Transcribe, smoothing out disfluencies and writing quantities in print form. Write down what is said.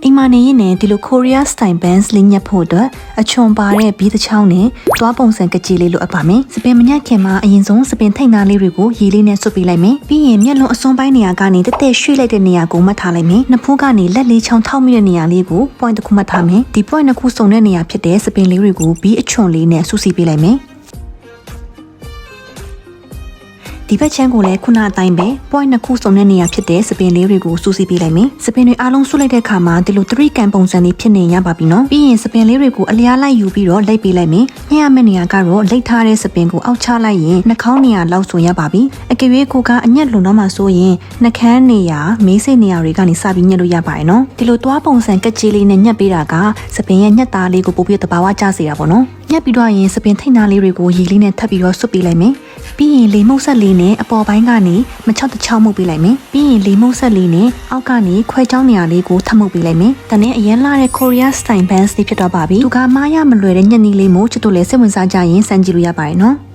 အိမ်မနေရင်လည်းဒီလို Korea style bands လေးညက်ဖို့အတွက်အချွန်ပါတဲ့ဘီးတစ်ချောင်းနဲ့သွားပုံစံကကြေလေးလိုအပ်ပါမယ်။စပင်မညက်ခင်မှာအရင်ဆုံးစပင်ထိတ်သားလေးတွေကိုရေလေးနဲ့ဆွတ်ပေးလိုက်မယ်။ပြီးရင်မျက်လုံးအစွန်းပိုင်းနေရာကနေတက်တက်ရွှေ့လိုက်တဲ့နေရာကိုမှတ်ထားလိုက်မယ်။နှစ်ဖူးကနေလက်လေးချောင်းထောက်မိတဲ့နေရာလေးကို point တစ်ခုမှတ်ထားမယ်။ဒီ point နှစ်ခုစုံတဲ့နေရာဖြစ်တဲ့စပင်လေးတွေကိုဘီးအချွန်လေးနဲ့ဆူစီပေးလိုက်မယ်။ဒီဘက်ချမ်းကိုလည်းခုနအတိုင်းပဲ point နှစ်ခုစုံတဲ့နေရာဖြစ်တဲ့စပင်လေးတွေကိုစူးစီးပေးလိုက်မယ်။စပင်တွေအားလုံးဆုလိုက်တဲ့အခါမှာဒီလို3ကန်ပုံစံလေးဖြစ်နေရပါပြီနော်။ပြီးရင်စပင်လေးတွေကိုအလျားလိုက်ယူပြီးတော့လိပ်ပေးလိုက်မယ်။ညှရမယ့်နေရာကတော့လိပ်ထားတဲ့စပင်ကိုအောက်ချလိုက်ရင်နှာခေါင်းနေရာလောက်ဆိုရပါပြီ။အကယ်၍ကိုကအညက်လုံတော့မှဆိုရင်နှာခမ်းနေရာမေးစိတ်နေရာတွေကနေစပြီးညက်လို့ရပါတယ်နော်။ဒီလိုသွားပုံစံကက်ကြီးလေးနဲ့ညက်ပေးတာကစပင်ရဲ့ညက်သားလေးကိုပို့ပြီးတဘာဝကျစေတာပေါ့နော်။ညက်ပြီးတော့ရင်စပင်ထိတ်နာလေးတွေကိုရေလေးနဲ့ထပ်ပြီးတော့ဆွတ်ပေးလိုက်မယ်။ပြီးရင်လေမှုတ်ဆက်လေးနဲ့အပေါ်ပိုင်းကနေမချောက်တချောက်မှုတ်ပေးလိုက်မယ်။ပြီးရင်လေမှုတ်ဆက်လေးနဲ့အောက်ကနေခွဲချောင်းနေရာလေးကိုထပ်မှုတ်ပေးလိုက်မယ်။ဒါနဲ့အရင်လာတဲ့ Korea style bands လေးဖြစ်တော့ပါပြီ။သူကမားရမလွယ်တဲ့ညက်နီးလေးမို့ချစ်တို့လည်းစိတ်ဝင်စားကြရင်စမ်းကြည့်လို့ရပါတယ်နော်။